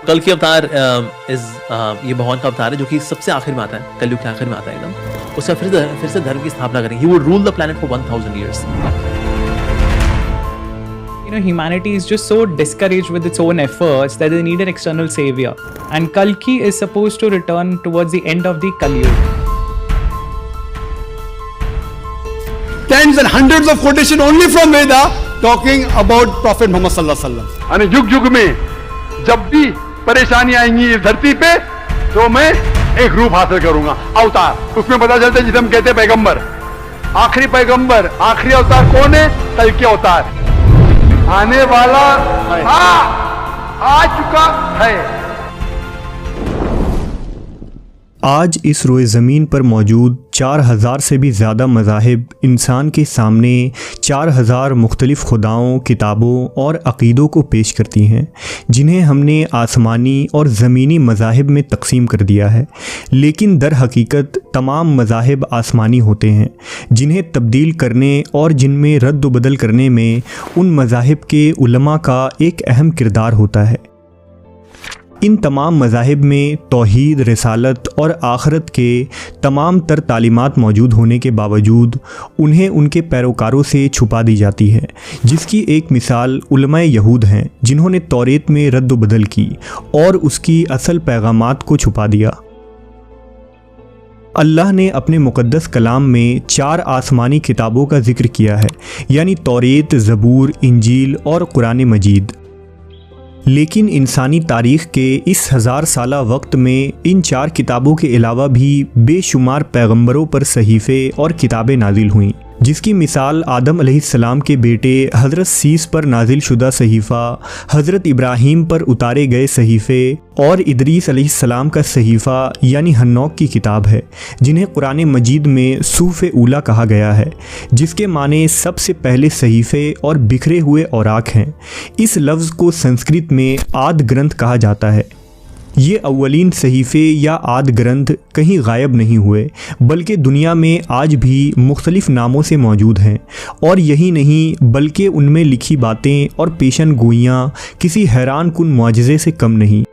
कल की अवतार ये भगवान का अवतार है जो कि सबसे आखिर में आता है, कलयुग के आखिर में आता है एकदम। उसका फिर से धर्म की स्थापना करेंगे। He would rule the planet for 1000 years. Humanity is just so discouraged with its own efforts that they need an external savior. And Kalki is supposed to return towards the end of the Kali Yuga. Tens and hundreds of quotation only from Veda talking about Prophet Muhammad sallallahu alaihi wasallam. यानी युग युग में जब भी परेशानी आएंगी इस धरती पे तो मैं एक रूप हासिल करूंगा, अवतार। उसमें पता चलता है जिसे हम कहते हैं पैगंबर, आखिरी पैगंबर, आखिरी अवतार कौन है? कल के अवतार। आने वाला आ चुका है। आज इस रोए ज़मीन पर मौजूद 4000 से भी ज़्यादा मज़ाहिब इंसान के सामने 4000 मुख्तलिफ़ खुदाओं, किताबों और अक़ीदों को पेश करती हैं, जिन्हें हमने आसमानी और ज़मीनी मज़ाहिब में तकसीम कर दिया है। लेकिन दर हकीकत तमाम मज़ाहिब आसमानी होते हैं, जिन्हें तब्दील करने और जिनमें रद्द व बदल करने में उन मज़ाहिब के उलमा का एक अहम किरदार होता है। इन तमाम मज़ाहिब में तौहीद, रिसालत और आखरत के तमाम तर तालीमात मौजूद होने के बावजूद उन्हें उनके पैरोकारों से छुपा दी जाती है, जिसकी एक मिसाल उलमाए यहूद हैं, जिन्होंने तौरेत में रद्द बदल की और उसकी असल पैगामात को छुपा दिया। अल्लाह ने अपने मुक़द्दस कलाम में 4 आसमानी किताबों का ज़िक्र किया है, यानी तौरेत, ज़बूर, इंजील और कुरान मजीद। लेकिन इंसानी तारीख़ के इस 1000 साला वक्त में इन 4 किताबों के अलावा भी बेशुमार पैगंबरों पर सहीफ़े और किताबें नाजिल हुईं, जिसकी मिसाल आदम अलैहिस्सलाम के बेटे हज़रत सीस पर नाजिल शुदा सहीफ़ा, हज़रत इब्राहीम पर उतारे गए सहीफ़े और इदरीस अलैहिस्सलाम का सहीफ़ा यानी हन्नौक की किताब है, जिन्हें कुरान मजीद में सूफ़े ऊला कहा गया है, जिसके माने सबसे पहले सहीफ़े और बिखरे हुए औराक हैं। इस लफ्ज़ को संस्कृत में आद ग्रंथ कहा जाता है। ये अव्वलीन सहीफ़े या आद ग्रंथ कहीं गायब नहीं हुए, बल्कि दुनिया में आज भी मुख्तलिफ़ नामों से मौजूद हैं। और यही नहीं, बल्कि उनमें लिखी बातें और पेशन गोइयाँ किसी हैरान कुन मुआजिज़े से कम नहीं।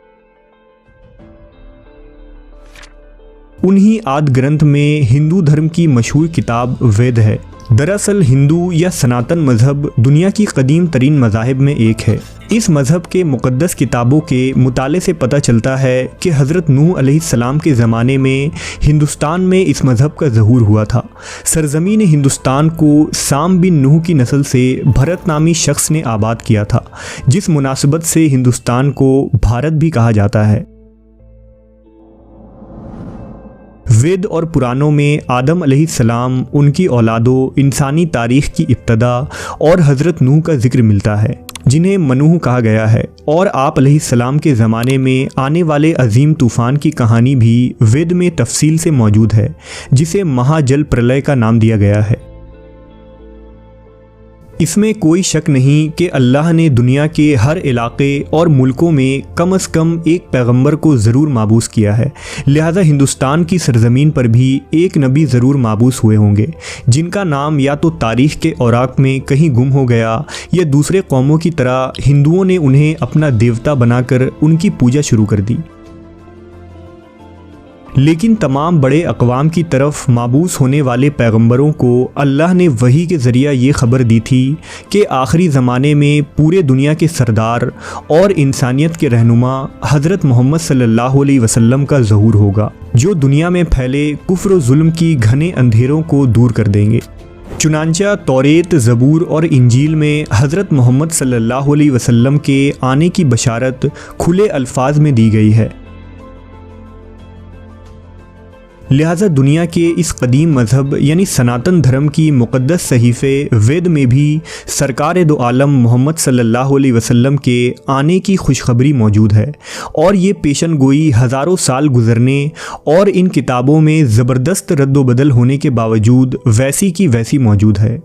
उन्हीं आद ग्रंथ में हिंदू धर्म की मशहूर किताब वेद है। दरअसल हिंदू या सनातन मज़हब दुनिया की कदीम तरीन मज़ाहिब में एक है। इस मज़हब के मुक़द्दस किताबों के मुताले से पता चलता है कि हज़रत नूह अलैहिस्सलाम के ज़माने में हिंदुस्तान में इस मज़हब का ज़हूर हुआ था। सरज़मीन हिंदुस्तान को साम बिन नूह की नस्ल से भरत नामी शख्स ने आबाद किया था, जिस मुनासिबत से हिंदुस्तान को भारत भी कहा जाता है। वेद और पुराणों में आदम अलैहिस्सलाम, उनकी औलादों, इंसानी तारीख़ की इब्तदा और हज़रत नूह का ज़िक्र मिलता है, जिन्हें मनूह कहा गया है। और आप अलैहिस्सलाम के ज़माने में आने वाले अजीम तूफ़ान की कहानी भी वेद में तफसील से मौजूद है, जिसे महाजल प्रलय का नाम दिया गया है। इसमें कोई शक नहीं कि अल्लाह ने दुनिया के हर इलाके और मुल्कों में कम से कम एक पैगंबर को ज़रूर माबूस किया है। लिहाजा हिंदुस्तान की सरज़मीन पर भी एक नबी ज़रूर माबूस हुए होंगे, जिनका नाम या तो तारीख़ के औराक में कहीं गुम हो गया या दूसरे कौमों की तरह हिंदुओं ने उन्हें अपना देवता बनाकर उनकी पूजा शुरू कर दी। लेकिन तमाम बड़े अक़वाम की तरफ माबूस होने वाले पैगंबरों को अल्लाह ने वही के ज़रिया ये ख़बर दी थी कि आखिरी ज़माने में पूरे दुनिया के सरदार और इंसानियत के रहनुमा हज़रत मोहम्मद सल्लल्लाहु अलैहि वसल्लम का ज़हूर होगा, जो दुनिया में फैले कुफ्र व जुल्म की घने अंधेरों को दूर कर देंगे। चुनांचा तौरेत, ज़बूर और इंजील में हज़रत मोहम्मद सल्लल्लाहु अलैहि वसल्लम के आने की बशारत खुले अल्फाज में दी गई है। लिहाजा दुनिया के इस कदीम मज़हब यानी सनातन धर्म की मुक़द्दस सहीफ़े वेद में भी सरकार दो आलम मोहम्मद सल्लल्लाहु अलैहि वसल्लम के आने की खुशखबरी मौजूद है। और ये पेशन गोई हज़ारों साल गुज़रने और इन किताबों में ज़बरदस्त रद्द बदल होने के बावजूद वैसी की वैसी मौजूद है।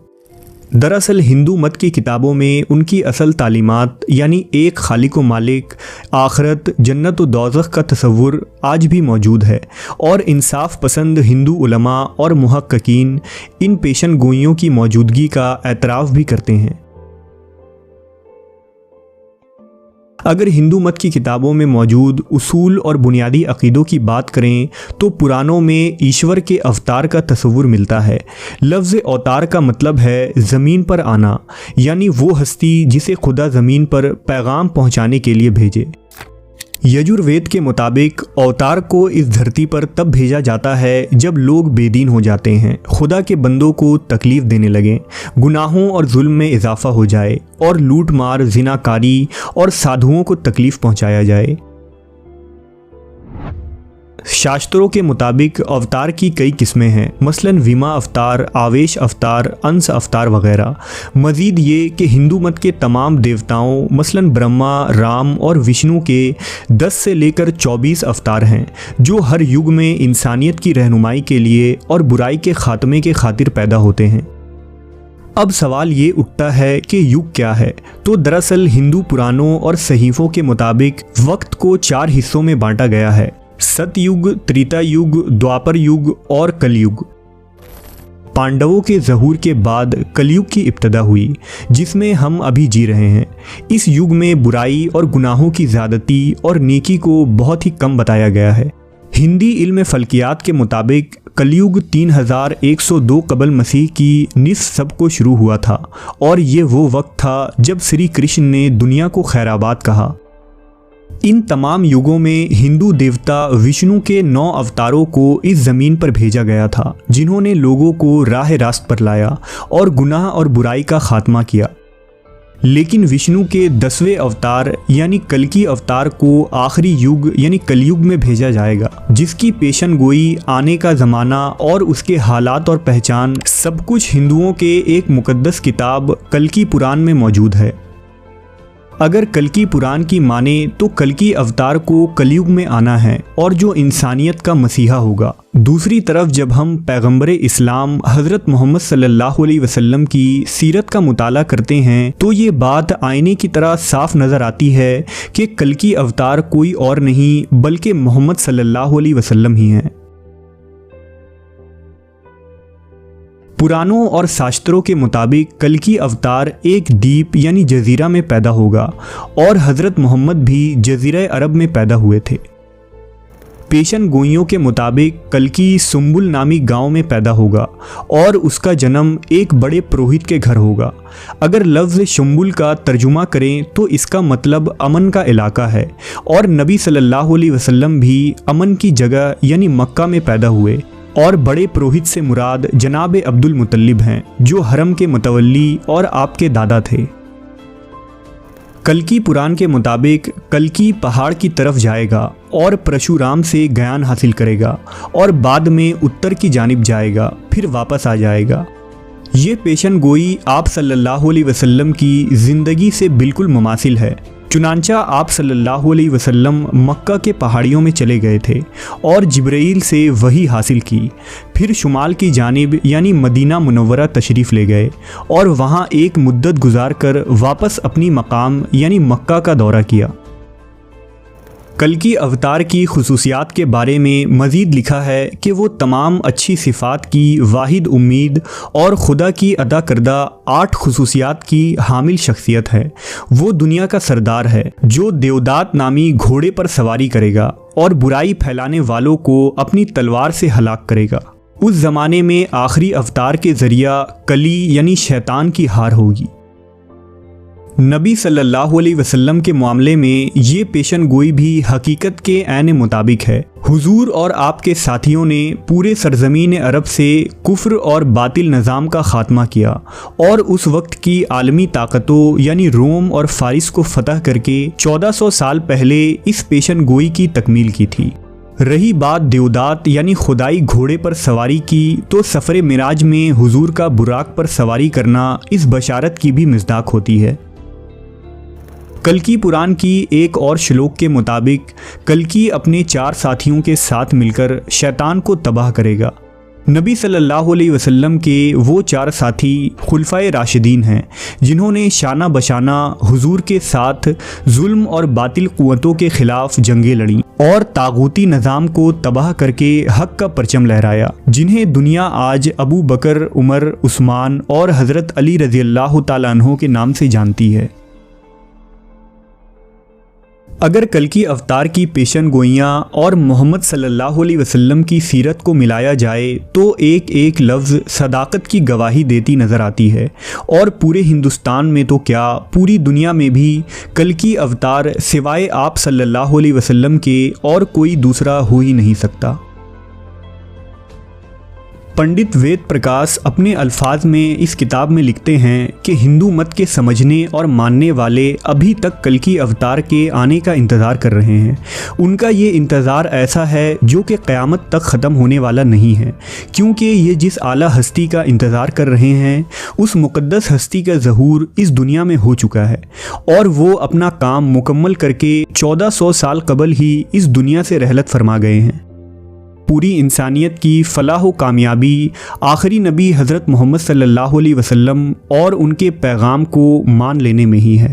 दरअसल हिंदू मत की किताबों में उनकी असल तालीमात यानी एक खालिक व मालिक, आखरत, जन्नत व दोज़ख का तसव्वुर आज भी मौजूद है। और इंसाफ पसंद हिंदू उलमा और मुहक्किकीन इन पेशन गोइयों की मौजूदगी का एतराफ़ भी करते हैं। अगर हिंदू मत की किताबों में मौजूद उसूल और बुनियादी अकीदों की बात करें तो पुराणों में ईश्वर के अवतार का तस्वुर मिलता है। लफ्ज़ अवतार का मतलब है ज़मीन पर आना, यानी वो हस्ती जिसे खुदा ज़मीन पर पैगाम पहुंचाने के लिए भेजे। यजुर्वेद के मुताबिक अवतार को इस धरती पर तब भेजा जाता है जब लोग बेदीन हो जाते हैं, खुदा के बंदों को तकलीफ़ देने लगें, गुनाहों और जुल्म में इजाफा हो जाए और लूट मार, जिनाकारी और साधुओं को तकलीफ़ पहुंचाया जाए। शास्त्रों के मुताबिक अवतार की कई किस्में हैं, मसलन विमा अवतार, आवेश अवतार, अंश अवतार वगैरह। मज़ीद ये कि हिंदू मत के तमाम देवताओं मसलन ब्रह्मा, राम और विष्णु के 10 से लेकर 24 अवतार हैं जो हर युग में इंसानियत की रहनुमाई के लिए और बुराई के ख़ात्मे के खातिर पैदा होते हैं। अब सवाल ये उठता है कि युग क्या है? तो दरअसल हिंदू पुराणों और सहीफ़ों के मुताबिक वक्त को 4 हिस्सों में बांटा गया है: सतयुग, त्रेता युग, द्वापर युग और कलयुग। पांडवों के ज़हूर के बाद कलयुग की इब्तिदा हुई जिसमें हम अभी जी रहे हैं। इस युग में बुराई और गुनाहों की ज़्यादती और नेकी को बहुत ही कम बताया गया है। हिंदी इल्म फल्कियात के मुताबिक कलयुग 3102 कबल मसीह की निस सब को शुरू हुआ था और ये वो वक्त था जब श्री कृष्ण ने दुनिया को खैराबाद कहा। इन तमाम युगों में हिंदू देवता विष्णु के 9 अवतारों को इस ज़मीन पर भेजा गया था जिन्होंने लोगों को राह रास्त पर लाया और गुनाह और बुराई का खात्मा किया। लेकिन विष्णु के 10वें अवतार यानी कल्कि अवतार को आखिरी युग यानी कलयुग में भेजा जाएगा, जिसकी पेशन गोई, आने का ज़माना और उसके हालात और पहचान सब कुछ हिंदुओं के एक मुकद्दस किताब कल्कि पुराण में मौजूद है। अगर कल्कि पुराण की माने तो कल्कि अवतार को कलयुग में आना है और जो इंसानियत का मसीहा होगा। दूसरी तरफ जब हम पैगंबर इस्लाम हज़रत मोहम्मद सल्लल्लाहु अलैहि वसल्लम की सीरत का मुताला करते हैं तो ये बात आईने की तरह साफ नज़र आती है कि कल्कि अवतार कोई और नहीं बल्कि मोहम्मद सल्लल्लाहु अलैहि वसल्लम ही हैं। पुराणों और शास्त्रों के मुताबिक कल्कि अवतार एक द्वीप यानी जजीरा में पैदा होगा और हज़रत मोहम्मद भी जजीरा अरब में पैदा हुए थे। पेशन गोइयों के मुताबिक कल्कि सुम्बुल नामी गांव में पैदा होगा और उसका जन्म एक बड़े पुरोहित के घर होगा। अगर लफ्ज़ शुम्बुल का तर्जुमा करें तो इसका मतलब अमन का इलाका है और नबी सल्लल्लाहु अलैहि वसल्लम भी अमन की जगह यानी मक्का में पैदा हुए और बड़े पुरोहित से मुराद जनाब अब्दुल मुतल्लिब हैं जो हरम के मुतवल्ली और आपके दादा थे। कल्कि पुराण के मुताबिक कल्कि पहाड़ की तरफ जाएगा और परशुराम से ज्ञान हासिल करेगा और बाद में उत्तर की जानिब जाएगा, फिर वापस आ जाएगा। ये पेशन गोई आप सल्लल्लाहु अलैहि वसल्लम की ज़िंदगी से बिल्कुल मुमासिल है। चुनांचा आप सल्लल्लाहु अलैहि वसल्लम मक्का के पहाड़ियों में चले गए थे और जिब्राइल से वही हासिल की, फिर शुमाल की जानिब यानी मदीना मुनव्वरा तशरीफ़ ले गए और वहाँ एक मुद्दत गुजार कर वापस अपनी मकाम यानी मक्का का दौरा किया। कल्कि अवतार की खुसूसियात के बारे में मज़ीद लिखा है कि वो तमाम अच्छी सिफ़ात की वाहिद उम्मीद और खुदा की अदा करदा 8 खुसूसियात की हामिल शख्सियत है। वो दुनिया का सरदार है जो देवदात नामी घोड़े पर सवारी करेगा और बुराई फैलाने वालों को अपनी तलवार से हलाक करेगा। उस ज़माने में आखिरी अवतार के ज़रिया कली यानी शैतान की हार होगी। नबी सल्लल्लाहु अलैहि वसल्लम के मामले में ये पेशन गोई भी हकीकत के ऐन मुताबिक है। हुजूर और आपके साथियों ने पूरे सरजमीन अरब से कुफ्र और बातिल निज़ाम का ख़ात्मा किया और उस वक्त की आलमी ताकतों यानी रोम और फ़ारिस को फ़तह करके 1400 साल पहले इस पेशन गोई की तकमील की थी। रही बात देवदात यानी खुदाई घोड़े पर सवारी की, तो सफ़र मिराज में हुजूर का बुराक पर सवारी करना इस बशारत की भी मिज़दाक होती है। कल्कि पुराण की एक और श्लोक के मुताबिक कल्कि अपने 4 साथियों के साथ मिलकर शैतान को तबाह करेगा। नबी सल्लल्लाहु अलैहि वसल्लम के वो 4 साथी खुलफाए राशिदीन हैं जिन्होंने शाना बशाना हुजूर के साथ जुल्म और बातिल कुव्वतों के ख़िलाफ़ जंगें लड़ी और तागूती निज़ाम को तबाह करके हक़ का परचम लहराया, जिन्हें दुनिया आज अबू बकर, उमर, उस्मान और हज़रत अली रज़ियल्लाहु ताला अन्हो के नाम से जानती है। अगर कल्कि अवतार की पेशन गोइयाँ और मोहम्मद सल्लल्लाहु अलैहि वसल्लम की सीरत को मिलाया जाए तो एक एक लफ्ज़ सदाकत की गवाही देती नज़र आती है, और पूरे हिंदुस्तान में तो क्या पूरी दुनिया में भी कल्कि अवतार सिवाय आप सल्लल्लाहु अलैहि वसल्लम के और कोई दूसरा हो ही नहीं सकता। पंडित वेद प्रकाश अपने अल्फाज में इस किताब में लिखते हैं कि हिंदू मत के समझने और मानने वाले अभी तक कल्कि अवतार के आने का इंतज़ार कर रहे हैं। उनका ये इंतज़ार ऐसा है जो कि क़यामत तक ख़त्म होने वाला नहीं है, क्योंकि ये जिस आला हस्ती का इंतज़ार कर रहे हैं उस मुक़द्दस हस्ती का ज़हूर इस दुनिया में हो चुका है, और वो अपना काम मुकम्मल करके 1400 साल कबल ही इस दुनिया से रहलत फरमा गए हैं। पूरी इंसानियत की फलाह व कामयाबी आखिरी नबी हज़रत मोहम्मद सल्लल्लाहु अलैहि वसल्लम और उनके पैगाम को मान लेने में ही है।